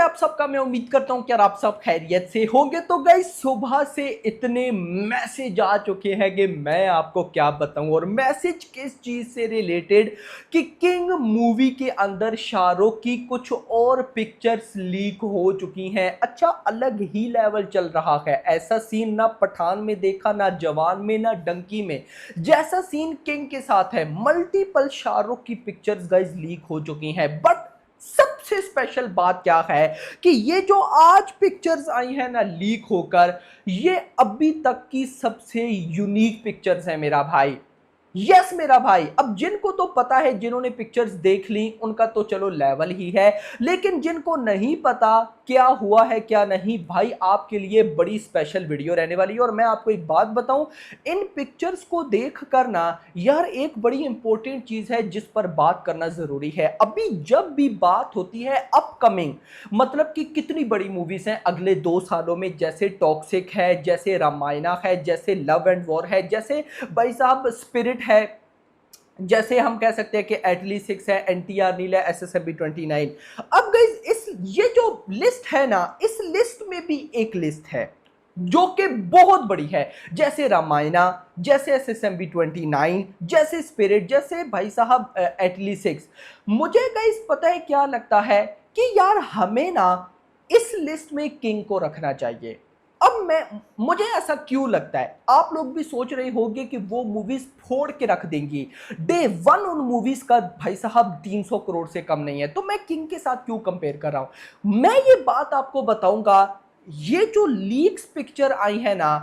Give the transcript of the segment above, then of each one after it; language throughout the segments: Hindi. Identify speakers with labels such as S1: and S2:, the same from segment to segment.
S1: आप सबका। मैं उम्मीद करता हूं कि यार आप सब खैरियत से होंगे। तो गाइस सुबह से इतने मैसेज आ चुके हैं कि मैं आपको क्या बताऊं। और मैसेज किस चीज से रिलेटेड कि किंग मूवी के अंदर शाहरुख की कुछ और पिक्चर्स लीक हो चुकी हैं। अच्छा, अलग ही लेवल चल रहा है। ऐसा सीन ना पठान में देखा, ना जवान में, ना डंकी में, जैसा सीन किंग के साथ है। मल्टीपल शाहरुख की पिक्चर्स गाइस लीक हो चुकी हैं। बट सबसे स्पेशल बात क्या है कि ये जो आज पिक्चर्स आई है ना लीक होकर, ये अभी तक की सबसे यूनिक पिक्चर्स है मेरा भाई। यस मेरा भाई। अब जिनको तो पता है, जिन्होंने पिक्चर्स देख ली, उनका तो चलो लेवल ही है। लेकिन जिनको नहीं पता क्या हुआ है क्या नहीं, भाई आपके लिए बड़ी स्पेशल वीडियो रहने वाली है। और मैं आपको एक बात बताऊं, इन पिक्चर्स को देख कर ना यार एक बड़ी इंपॉर्टेंट चीज है जिस पर बात करना जरूरी है। अभी जब भी बात होती है अपकमिंग, मतलब कि कितनी बड़ी मूवीज हैं अगले 2 सालों में, जैसे टॉक्सिक है, जैसे रामायणा है, जैसे लव एंड वॉर है, जैसे भाई साहब स्पिरिट है, जैसे हम कह सकते हैं कि एटली 6 है, एनटीआर नील है, एसएसएमबी 29। अब गाइस इस ये जो लिस्ट है ना, इस लिस्ट में भी एक लिस्ट है जो कि बहुत बड़ी है। जैसे रामायणा, जैसे एसएसएमबी 29, जैसे स्पिरिट, जैसे भाई साहब एटली 6। मुझे गाइस पता है क्या लगता है कि यार हमें ना इस लिस्ट में किंग को रखना चाहिए। अब मैं मुझे ऐसा क्यों लगता है, आप लोग भी सोच रहे होंगे कि वो मूवीज फोड़ के रख देंगी। डे वन उन मूवीज का भाई साहब 300 करोड़ से कम नहीं है। तो मैं किंग के साथ क्यों कंपेयर कर रहा हूं, मैं ये बात आपको बताऊंगा। ये जो लीक्स पिक्चर आई है ना,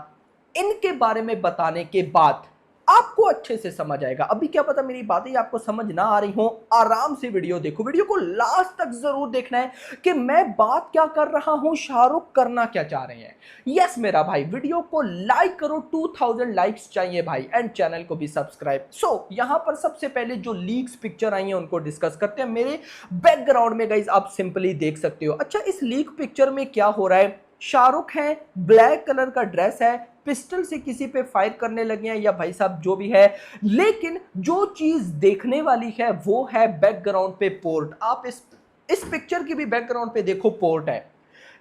S1: इनके बारे में बताने के बाद आपको अच्छे से समझ आएगा। अभी क्या पता मेरी बातें आपको समझ ना आ रही हो, आराम से वीडियो देखो, वीडियो को लास्ट तक जरूर देखना है कि मैं बात क्या कर रहा हूं, शाहरुख करना क्या चाह रहे हैं। यस मेरा भाई, वीडियो को लाइक करो, 2000 लाइक्स चाहिए भाई, एंड चैनल को भी सब्सक्राइब। सो यहां पर सबसे पहले जो लीक्स पिक्चर आई है उनको डिस्कस करते हैं। मेरे बैकग्राउंड में गाइस आप सिंपली देख सकते हो। अच्छा, इस लीक पिक्चर में क्या हो रहा है, शाहरुख है, ब्लैक कलर का ड्रेस है, पिस्टल से किसी पे फायर करने लगे हैं या भाई साहब जो भी है। लेकिन जो चीज देखने वाली है वो है बैकग्राउंड पे पोर्ट। आप इस पिक्चर की भी बैकग्राउंड पे देखो, पोर्ट है।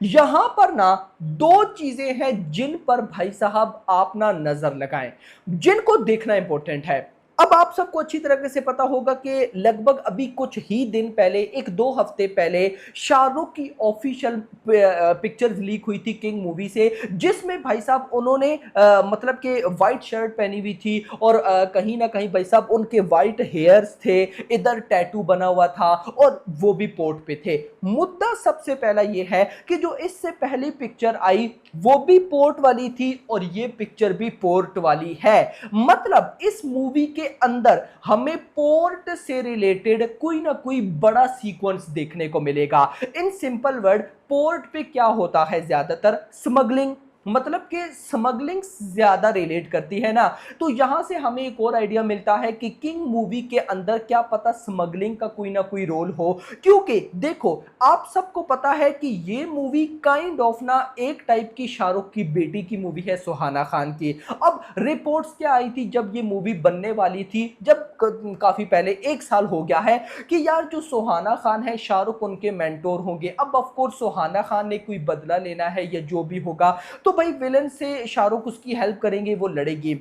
S1: यहां पर ना दो चीजें हैं जिन पर भाई साहब आप ना नजर लगाएं, जिनको देखना इंपॉर्टेंट है। अब आप सबको अच्छी तरह से पता होगा कि लगभग अभी कुछ ही दिन पहले, 1-2 हफ्ते पहले, शाहरुख की ऑफिशियल पिक्चर्स लीक हुई थी किंग मूवी से, जिसमें भाई साहब उन्होंने मतलब कि व्हाइट शर्ट पहनी हुई थी और कहीं ना कहीं भाई साहब उनके व्हाइट हेयर्स थे, इधर टैटू बना हुआ था और वो भी पोर्ट पे थे। मुद्दा सबसे पहला ये है कि जो इससे पहली पिक्चर आई वो भी पोर्ट वाली थी और ये पिक्चर भी पोर्ट वाली है। मतलब इस मूवी के अंदर हमें पोर्ट से रिलेटेड कोई ना कोई बड़ा सीक्वेंस देखने को मिलेगा। इन सिंपल वर्ड, पोर्ट पे क्या होता है, ज्यादातर स्मगलिंग, मतलब कि स्मगलिंग ज्यादा रिलेट करती है ना। तो यहां से हमें एक और आइडिया मिलता है कि किंग मूवी के अंदर क्या पता स्मगलिंग का कोई ना कोई रोल हो। क्योंकि देखो, आप सबको पता है कि ये मूवी काइंड ऑफ ना एक टाइप की शाहरुख की बेटी की मूवी है, सुहाना खान की। अब रिपोर्ट्स क्या आई थी जब ये मूवी बनने वाली थी, जब काफी पहले, 1 साल हो गया है, कि यार जो सुहाना खान है शाहरुख उनके मेंटोर होंगे। अब ऑफ कोर्स सुहाना खान ने कोई बदला लेना है या जो भी होगा, तो भाई विलन से शाहरुख उसकी हेल्प करेंगे, वो लड़ेगी।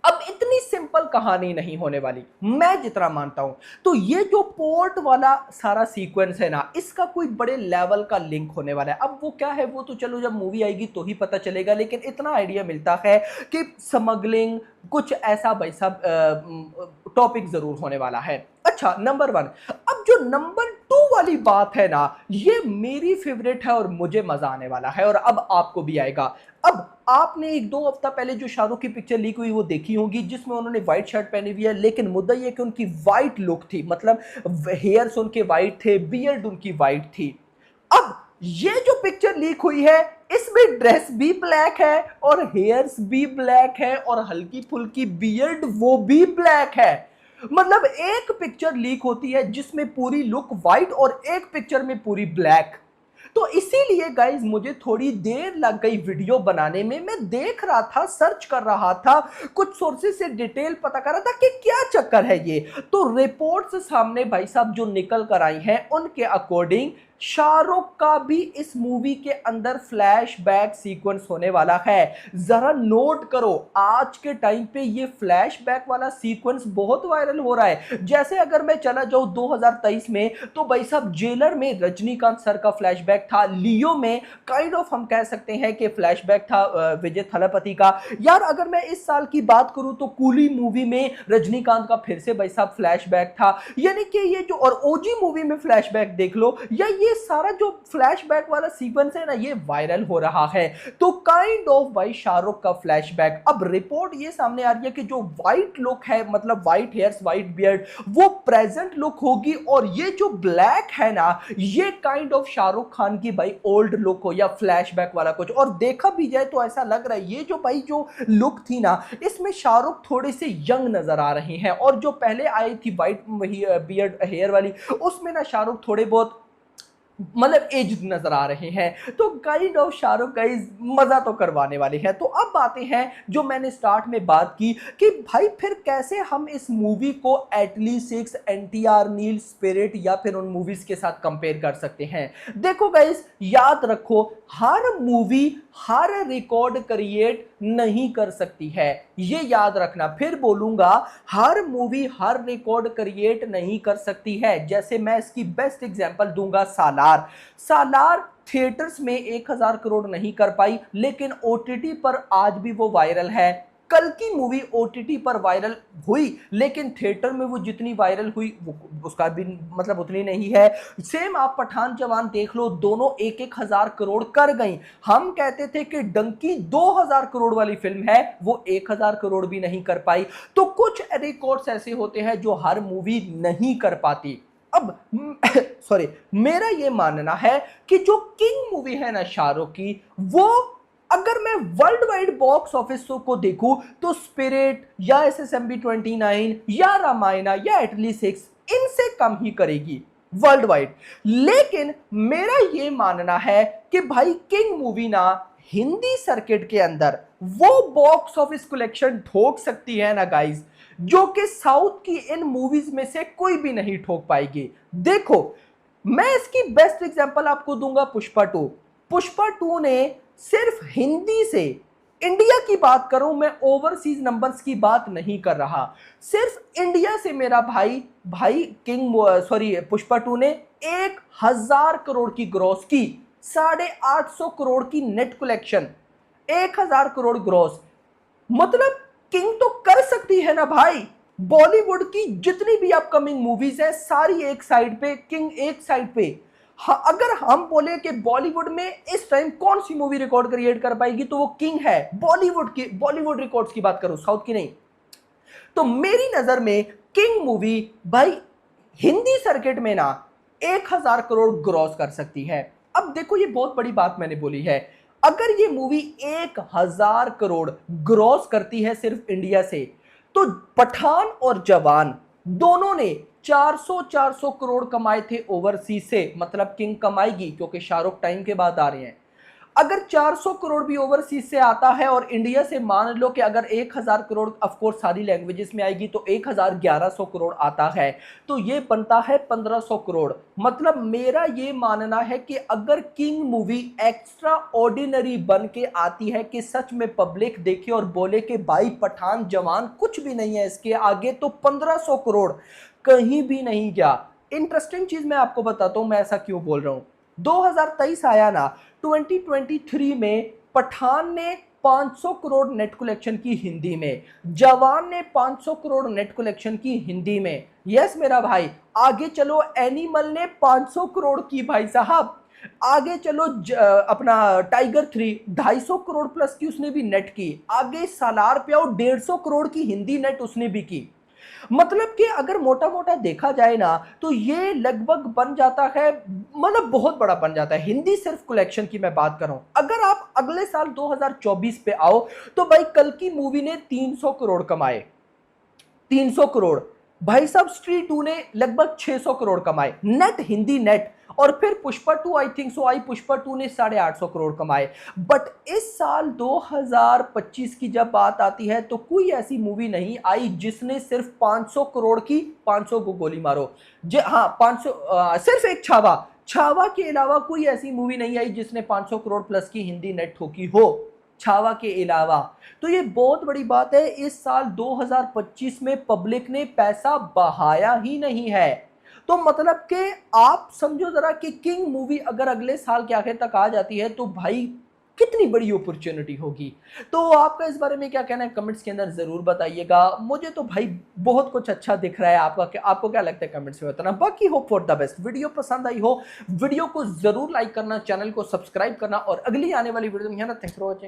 S1: अब इतनी सिंपल कहानी नहीं होने वाली, मैं जितना मानता हूं। तो ये जो पोर्ट वाला सारा सीक्वेंस है ना, इसका कोई बड़े लेवल का लिंक होने वाला है। अब वो क्या है वो तो चलो जब मूवी आएगी तो ही पता चलेगा, लेकिन इतना आइडिया मिलता है कि स्मगलिंग कुछ ऐसा भाई साहब टॉपिक जरूर होने वाला है। अच्छा, नंबर 1। अब जो नंबर 2 वाली बात है ना, ये मेरी फेवरेट है और मुझे मजा आने वाला है और अब आपको भी आएगा। अब आपने 1-2 हफ्ता पहले जो शाहरुख की पिक्चर लीक हुई वो देखी होगी, जिसमें उन्होंने व्हाइट शर्ट पहनी हुई है। लेकिन मुद्दा यह कि उनकी व्हाइट लुक थी, मतलब हेयर्स उनके व्हाइट थे, बियर्ड उनकी व्हाइट थी। अब ये जो पिक्चर लीक हुई है, इसमें ड्रेस भी ब्लैक है और हेयर्स भी ब्लैक है और हल्की फुल्की बियर्ड वो भी ब्लैक है। मतलब एक पिक्चर लीक होती है जिसमें पूरी लुक व्हाइट और एक पिक्चर में पूरी ब्लैक। तो इसीलिए गाइज मुझे थोड़ी देर लग गई वीडियो बनाने में। मैं देख रहा था, सर्च कर रहा था, कुछ सोर्सेस से डिटेल पता कर रहा था कि क्या चक्कर है ये। तो रिपोर्ट्स सामने भाई साहब जो निकल कर आई हैं, उनके अकॉर्डिंग शाहरुख का भी इस मूवी के अंदर फ्लैशबैक सीक्वेंस होने वाला है। जरा नोट करो, आज के टाइम पे ये फ्लैशबैक वाला सीक्वेंस बहुत वायरल हो रहा है। जैसे अगर मैं चला जाऊं 2023 में, तो भाई साहब जेलर में रजनीकांत सर का फ्लैशबैक था, लियो में काइंड ऑफ हम कह सकते हैं कि फ्लैशबैक था विजय थलापति का। यार अगर मैं इस साल की बात करूं तो कूली मूवी में रजनीकांत का फिर से भाई साहब फ्लैशबैक था। यानी कि ये जो, और ओजी मूवी में फ्लैशबैक देख लो, या ये सारा जो फ्लैशबैक वाला सीक्वेंस है ना, ये वायरल हो रहा है। तो काइंड ऑफ भाई शाहरुख का फ्लैशबैक। अब रिपोर्ट ये सामने आ रही है कि जो व्हाइट लुक है, मतलब व्हाइट हेयर्स व्हाइट बियर्ड, वो प्रेजेंट लुक होगी, और ये जो ब्लैक है ना, ये काइंड ऑफ शाहरुख खान की भाई ओल्ड लुक हो या फ्लैशबैक वाला कुछ। और देखा भी जाए तो ऐसा लग रहा है ये जो भाई जो लुक थी ना, इसमें शाहरुख थोड़े से यंग नजर आ रहे हैं, और जो पहले आई थी व्हाइट बियर्ड हेयर वाली, उसमें ना शाहरुख थोड़े बहुत मतलब एज नजर आ रहे हैं। तो काइंड ऑफ शाहरुख गाइस मजा तो करवाने वाले हैं। तो अब आते हैं जो मैंने स्टार्ट में बात की कि भाई फिर कैसे हम इस मूवी को एटली 6 एनटीआर नील स्पिरिट या फिर उन मूवीज के साथ कंपेयर कर सकते हैं। देखो गाइस, याद रखो, हर मूवी हर रिकॉर्ड क्रिएट नहीं कर सकती है, ये याद रखना। फिर बोलूंगा, हर मूवी हर रिकॉर्ड क्रिएट नहीं कर सकती है। जैसे मैं इसकी बेस्ट एग्जांपल दूंगा, सालार। सालार थिएटर्स में 1000 करोड़ नहीं कर पाई, लेकिन ओटीटी पर आज भी वो वायरल है। कल की मूवी ओटीटी पर वायरल हुई, लेकिन थिएटर में वो जितनी वायरल हुई वो उसका भी मतलब उतनी नहीं है। सेम आप पठान जवान देख लो, दोनों 1000 करोड़ कर गई। हम कहते थे कि डंकी 2000 करोड़ वाली फिल्म है, वो 1000 करोड़ भी नहीं कर पाई। तो कुछ रिकॉर्ड्स ऐसे होते हैं जो हर मूवी नहीं कर पाती। अब सॉरी, मेरा ये मानना है कि जो किंग मूवी है ना शाहरुख की, वो अगर मैं वर्ल्ड वाइड बॉक्स ऑफिस को देखूं तो स्पिरिट या एसएसएमबी 29 या रामायणा या एटली 6 इनसे कम ही करेगी वर्ल्ड वाइड। लेकिन मेरा यह मानना है कि भाई किंग मूवी ना हिंदी सर्किट के अंदर वो बॉक्स ऑफिस कलेक्शन ठोक सकती है ना गाइस, जो कि साउथ की इन मूवीज में से कोई भी नहीं ठोक पाएगी। देखो, मैं इसकी बेस्ट एग्जांपल आपको दूंगा, पुष्पा 2। पुष्पा 2 ने सिर्फ हिंदी से, इंडिया की बात करूं मैं, ओवरसीज नंबर्स की बात नहीं कर रहा, सिर्फ इंडिया से मेरा भाई भाई पुष्पा 2 ने 1000 करोड़ की ग्रॉस की, 850 करोड़ की नेट कलेक्शन, 1000 करोड़ ग्रॉस। मतलब किंग तो कर सकती है ना भाई। बॉलीवुड की जितनी भी अपकमिंग मूवीज है सारी एक साइड पे, किंग एक साइड पे। हाँ, अगर हम बोले कि बॉलीवुड में इस टाइम कौन सी मूवी रिकॉर्ड क्रिएट कर पाएगी, तो वो किंग है। बॉलीवुड की, बॉलीवुड रिकॉर्ड्स की बात करूं, साउथ की नहीं। तो मेरी नजर में किंग मूवी भाई हिंदी सर्किट में ना 1000 करोड़ ग्रॉस कर सकती है। अब देखो, ये बहुत बड़ी बात मैंने बोली है। अगर ये मूवी 1000 करोड़ ग्रॉस करती है सिर्फ इंडिया से, तो पठान और जवान दोनों ने 400 करोड़ कमाए थे ओवरसीज से। मतलब किंग कमाएगी, क्योंकि शाहरुख टाइम के बाद आ रहे हैं। अगर 400 करोड़ भी ओवरसीज से आता है, और इंडिया से मान लो कि अगर 1000 करोड़, ऑफ कोर्स सारी लैंग्वेजेस में आएगी, तो 1100 करोड़ आता है, तो ये बनता है 1500 करोड़। मतलब मेरा ये मानना है कि अगर किंग मूवी एक्स्ट्रा ऑर्डिनरी बन के आती है कि सच में पब्लिक देखे और बोले कि भाई पठान जवान कुछ भी नहीं है इसके आगे, तो 1500 करोड़ कहीं भी नहीं गया। इंटरेस्टिंग चीज मैं आपको बताता हूं, मैं ऐसा क्यों बोल रहा हूं। 2023 आया ना, 2023 में पठान ने 500 करोड़ नेट कलेक्शन की हिंदी में, जवान ने 500 करोड़ नेट कलेक्शन की हिंदी में। यस मेरा भाई, आगे चलो एनिमल ने 500 करोड़ की भाई साहब, आगे चलो अपना टाइगर 3 250 करोड़ प्लस की उसने भी नेट की, आगे सालार पे आओ 150 करोड़ की हिंदी नेट उसने भी की। मतलब कि अगर मोटा मोटा देखा जाए ना, तो ये लगभग बन जाता है, मतलब बहुत बड़ा बन जाता है। हिंदी सिर्फ कलेक्शन की मैं बात कर रहा हूं। अगर आप अगले साल 2024 पे आओ, तो भाई कल की मूवी ने 300 करोड़ कमाए, 300 करोड़। भाई साहब स्ट्रीट 2 ने लगभग 600 करोड़ कमाए नेट, हिंदी नेट। और फिर पुष्पा 2 आई थिंक सो आई, पुष्पा 2 ने 850 करोड़ कमाए। बट इस साल 2025 की जब बात आती है, तो कोई ऐसी मूवी नहीं आई जिसने सिर्फ 500 करोड़ की, 500 को गोली मारो, हाँ 500, सिर्फ एक छावा, छावा के अलावा कोई ऐसी मूवी नहीं आई जिसने 500 करोड़ प्लस की हिंदी नेट ठोकी हो, छावा के अलावा। तो ये बहुत बड़ी बात है, इस साल 2025 में पब्लिक ने पैसा बहाया ही नहीं है। तो मतलब कि आप समझो जरा कि किंग मूवी अगर अगले साल के आखिर तक आ जाती है तो भाई कितनी बड़ी अपॉर्चुनिटी होगी। तो आपका इस बारे में क्या कहना है कमेंट्स के अंदर जरूर बताइएगा। मुझे तो भाई बहुत कुछ अच्छा दिख रहा है, आपको क्या लगता है कमेंट्स में बताना। बाकी hope for the best, video पसंद आई हो वीडियो को जरूर लाइक करना, चैनल को सब्सक्राइब करना और अगली आने वाली वीडियो में थैंक्स फॉर वॉचिंग।